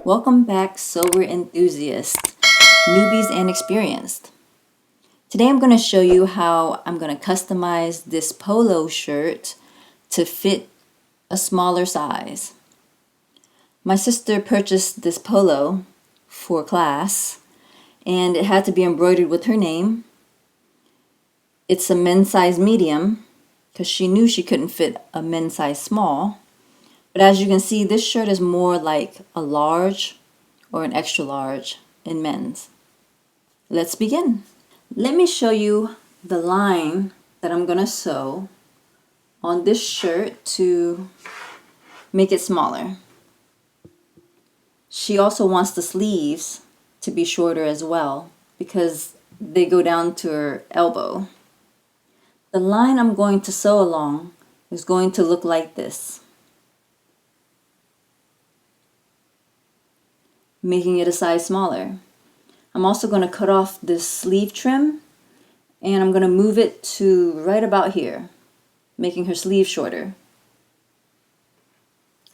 Welcome back, sewer enthusiasts, newbies and experienced. Today I'm going to show you how I'm going to customize this polo shirt to fit a smaller size. My sister purchased this polo for class and it had to be embroidered with her name. It's a men's size medium because she knew she couldn't fit a men's size small. But as you can see, this shirt is more like a large or an extra large in men's. Let's begin. Let me show you the line that I'm going to sew on this shirt to make it smaller. She also wants the sleeves to be shorter as well because they go down to her elbow. The line I'm going to sew along is going to look like this, making it a size smaller. I'm also going to cut off this sleeve trim and I'm going to move it to right about here, making her sleeve shorter.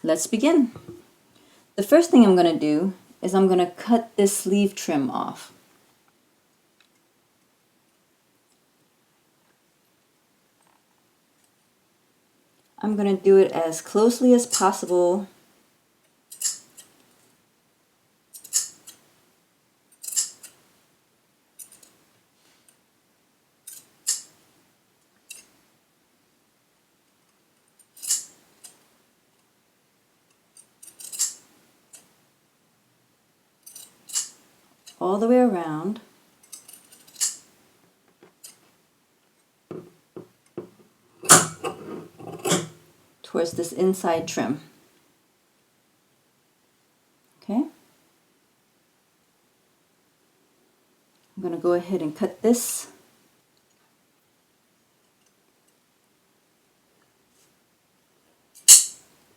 Let's begin. The first thing I'm going to do is I'm going to cut this sleeve trim off. I'm going to do it as closely as possible all the way around. Towards this inside trim. Okay? I'm going to go ahead and cut this.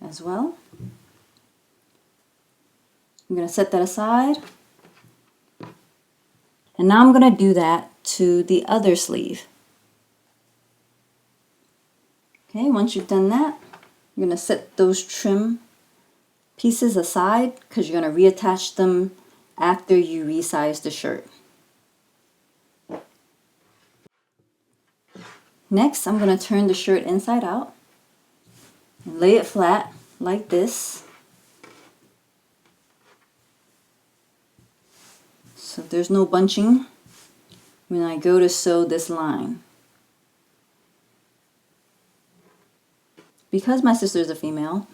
As well. I'm going to set that aside. And now I'm going to do that to the other sleeve. Okay, once you've done that, you're going to set those trim pieces aside because you're going to reattach them after you resize the shirt. Next, I'm going to turn the shirt inside out and lay it flat like this. So there's no bunching when I go to sew this line. Because my sister is a female,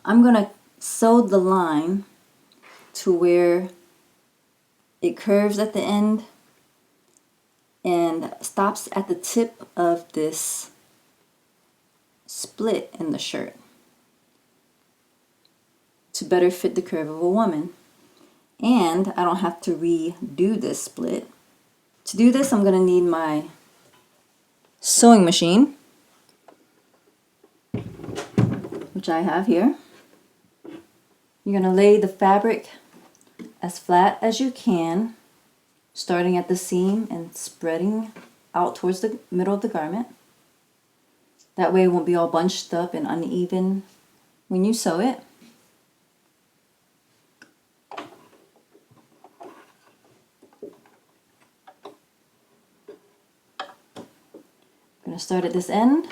I'm going to sew the line to where it curves at the end and stops at the tip of this split in the shirt to better fit the curve of a woman. And I don't have to redo this split. To do this, I'm going to need my sewing machine, which I have here. You're going to lay the fabric as flat as you can, starting at the seam and spreading out towards the middle of the garment. That way it won't be all bunched up and uneven when you sew it. I'm going to start at this end.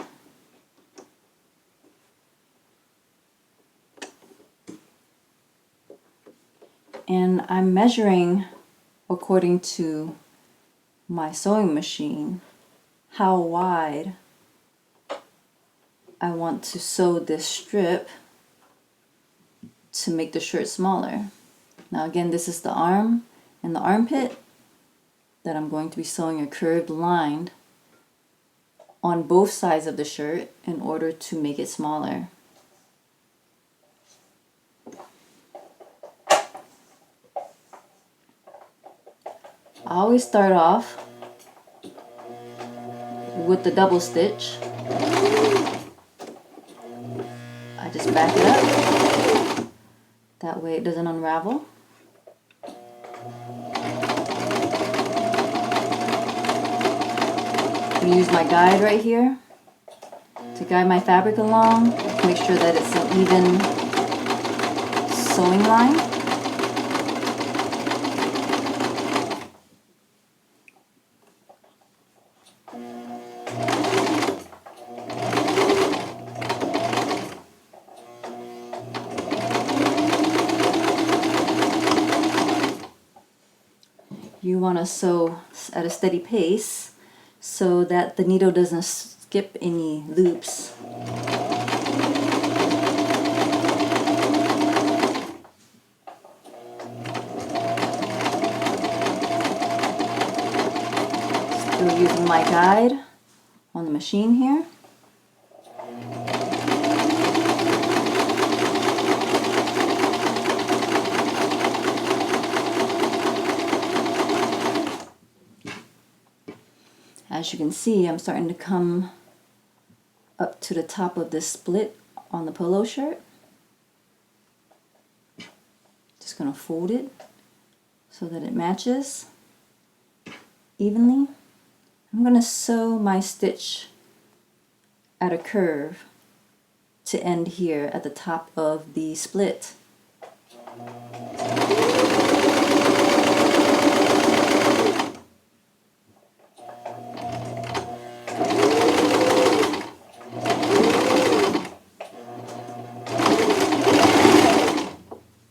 And I'm measuring according to my sewing machine how wide I want to sew this strip to make the shirt smaller. Now again, this is the arm and the armpit that I'm going to be sewing a curved line on both sides of the shirt in order to make it smaller. I always start off with the double stitch. I just back it up. That way it doesn't unravel. I'm going to use my guide right here to guide my fabric along, make sure that it's an even sewing line. you want to sew at a steady pace so that the needle doesn't skip any loops. Still using my guide on the machine here. As you can see, I'm starting to come up to the top of this split on the polo shirt. Just going to fold it so that it matches evenly. I'm going to sew my stitch at a curve to end here at the top of the split.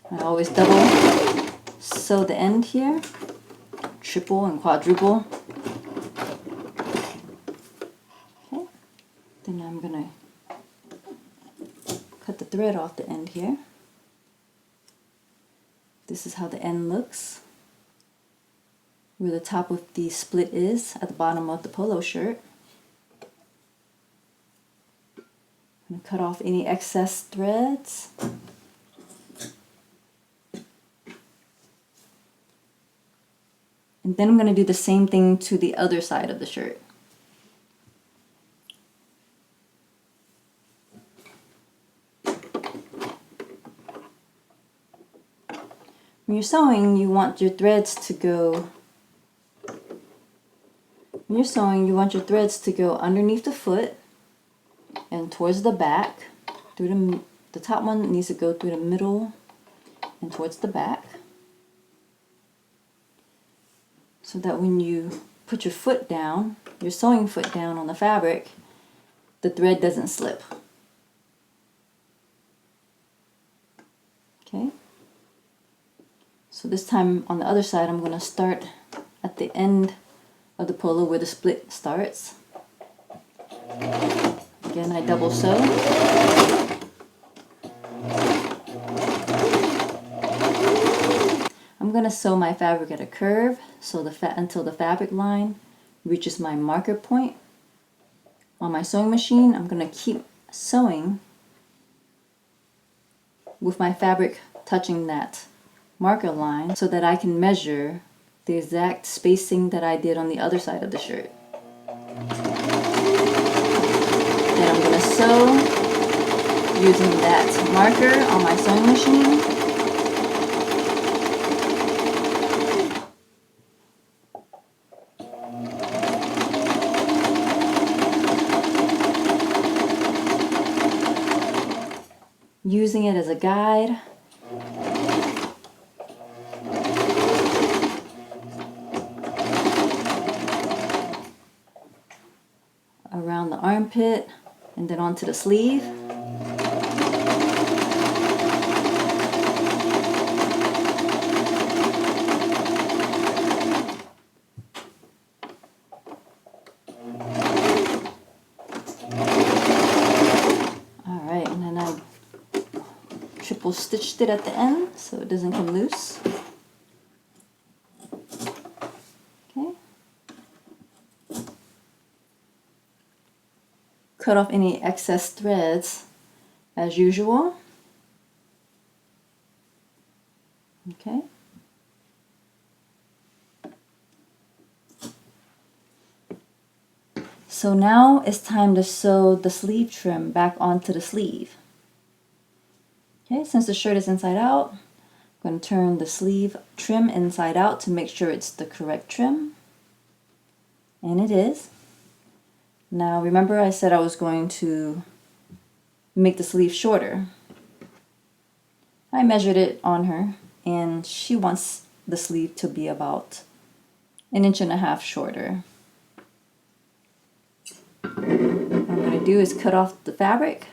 I always double sew the end here, triple and quadruple. Okay, then I'm gonna cut the thread off the end here. This is how the end looks, where the top of the split is at the bottom of the polo shirt. I'm gonna cut off any excess threads. And then I'm going to do the same thing to the other side of the shirt. When you're sewing, you want your threads to go underneath the foot and towards the back. Through the top one needs to go through the middle and towards the back, so that when you put your foot down, your sewing foot down on the fabric, the thread doesn't slip. Okay? So this time on the other side, I'm going to start at the end of the polo where the split starts. Again, I double sew. I'm going to sew my fabric at a curve so until the fabric line reaches my marker point. On my sewing machine, I'm going to keep sewing with my fabric touching that marker line so that I can measure the exact spacing that I did on the other side of the shirt. Then I'm going to sew using that marker on my sewing machine. Using it as a guide. Around the armpit and then onto the sleeve. Alright, and then I triple stitched it at the end so it doesn't come loose. Okay. Cut off any excess threads as usual. Okay. So now it's time to sew the sleeve trim back onto the sleeve. Okay, since the shirt is inside out, I'm going to turn the sleeve trim inside out to make sure it's the correct trim. And it is. Now remember I said I was going to make the sleeve shorter. I measured it on her and she wants the sleeve to be about 1.5 inches shorter. What I'm going to do is cut off the fabric.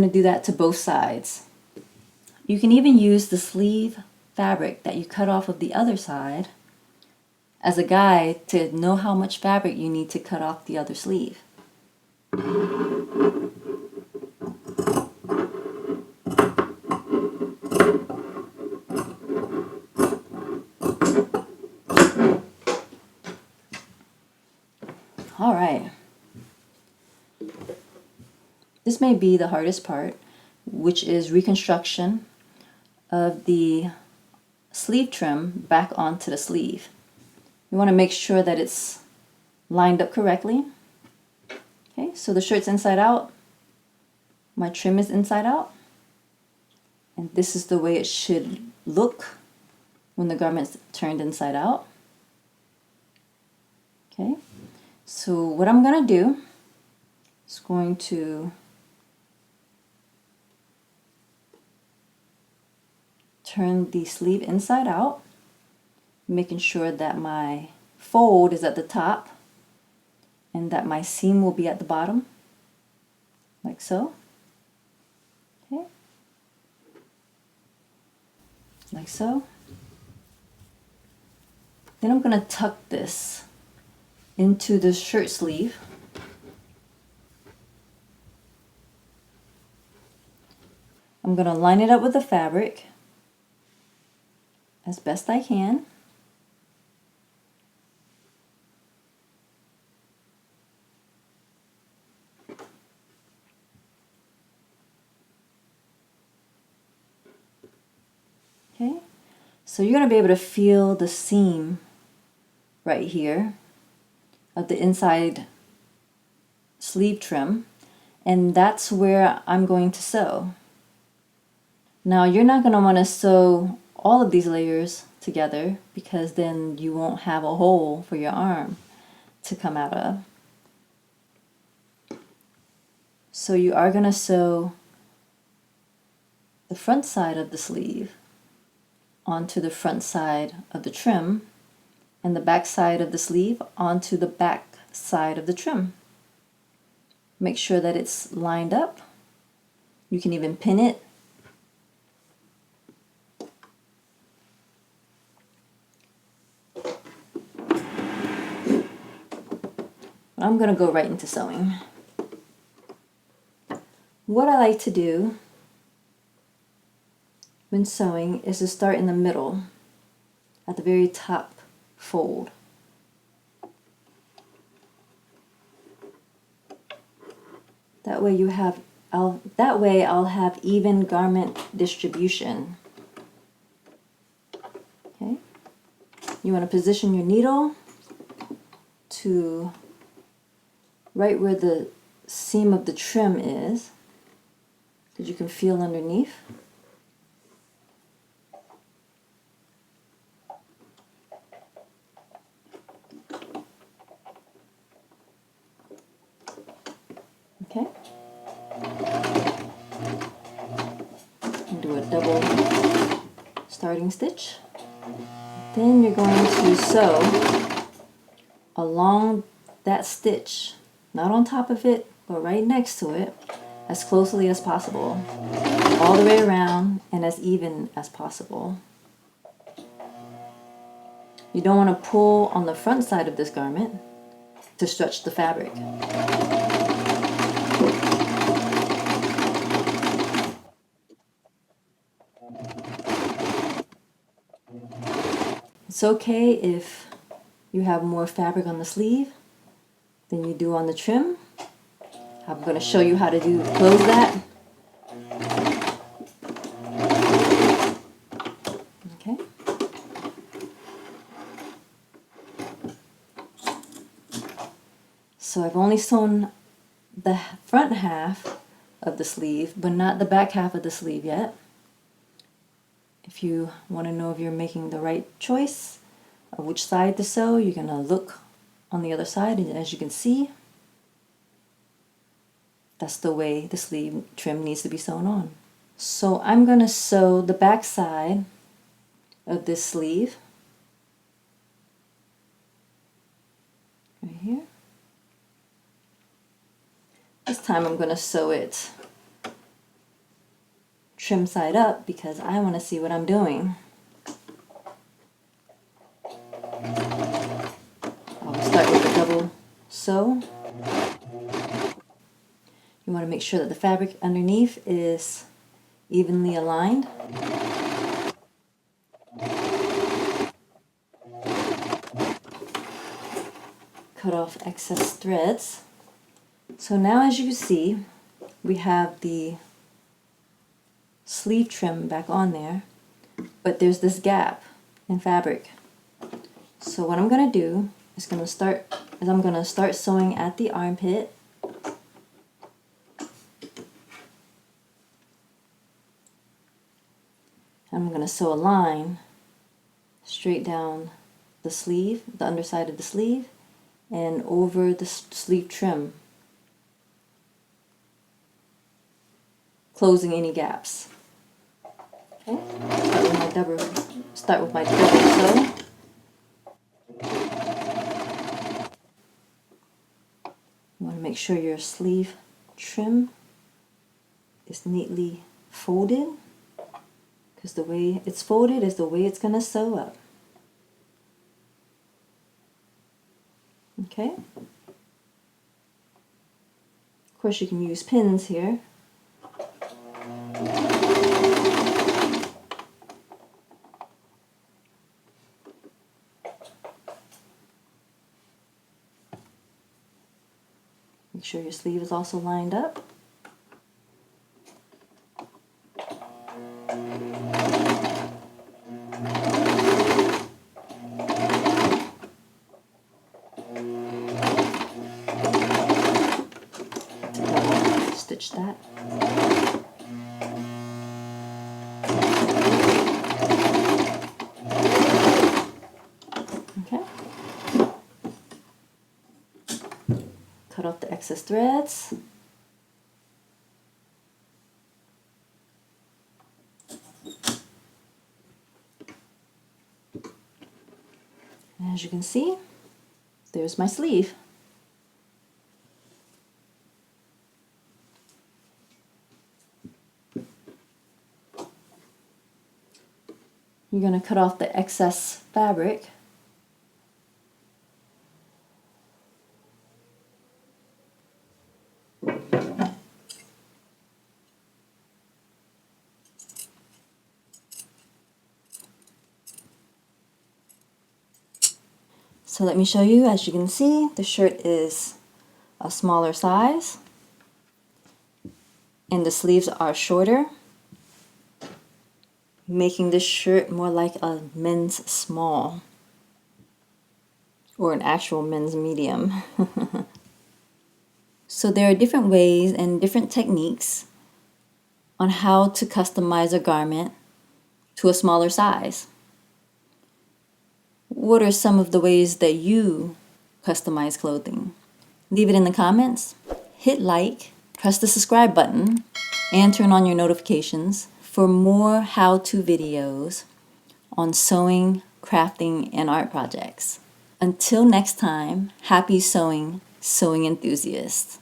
to do that to both sides. You can even use the sleeve fabric that you cut off of the other side as a guide to know how much fabric you need to cut off the other sleeve. All right. This may be the hardest part, which is reconstruction of the sleeve trim back onto the sleeve. You want to make sure that it's lined up correctly. Okay, so the shirt's inside out, my trim is inside out, and this is the way it should look when the garment's turned inside out. Okay, so what I'm going to do is going to turn the sleeve inside out, making sure that my fold is at the top and that my seam will be at the bottom, like so. Okay, like so. Then I'm going to tuck this into the shirt sleeve. I'm going to line it up with the fabric as best I can. Okay, so you're going to be able to feel the seam right here of the inside sleeve trim, and that's where I'm going to sew. Now you're not going to want to sew all of these layers together because then you won't have a hole for your arm to come out of. So you are going to sew the front side of the sleeve onto the front side of the trim and the back side of the sleeve onto the back side of the trim. Make sure that it's lined up. You can even pin it. I'm going to go right into sewing. What I like to do when sewing is to start in the middle at the very top fold. That way I'll have even garment distribution. Okay? You want to position your needle to right where the seam of the trim is, that you can feel underneath. Okay. And do a double starting stitch. Then you're going to sew along that stitch, not on top of it, but right next to it, as closely as possible, all the way around and as even as possible. You don't want to pull on the front side of this garment to stretch the fabric. It's okay if you have more fabric on the sleeve than you do on the trim. I'm going to show you how to close that. Okay. So I've only sewn the front half of the sleeve, but not the back half of the sleeve yet. If you want to know if you're making the right choice of which side to sew, you're going to look on the other side, and as you can see, that's the way the sleeve trim needs to be sewn on. So I'm going to sew the back side of this sleeve right here. This time I'm going to sew it trim side up because I want to see what I'm doing. I'll start with a double sew. You want to make sure that the fabric underneath is evenly aligned. Cut off excess threads. So now, as you can see, we have the sleeve trim back on there, but there's this gap in fabric. So what I'm going to do is I'm going to start sewing at the armpit. I'm going to sew a line straight down the sleeve, the underside of the sleeve, and over the sleeve trim, closing any gaps. Okay, start with my double sew. You want to make sure your sleeve trim is neatly folded, because the way it's folded is the way it's going to sew up. Okay. Of course, you can use pins here. Make sure your sleeve is also lined up. Stitch that. Okay. Cut off the excess threads. And as you can see, there's my sleeve. You're going to cut off the excess fabric. So let me show you. As you can see, the shirt is a smaller size and the sleeves are shorter, making this shirt more like a men's small or an actual men's medium. So there are different ways and different techniques on how to customize a garment to a smaller size. What are some of the ways that you customize clothing? Leave it in the comments. Hit like, press the subscribe button, and turn on your notifications for more how-to videos on sewing, crafting, and art projects. Until next time, happy sewing, sewing enthusiasts.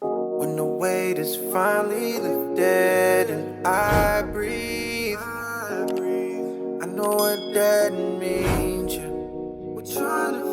When the weight is finally lifted and I breathe, I know what that means. Yeah. We're trying to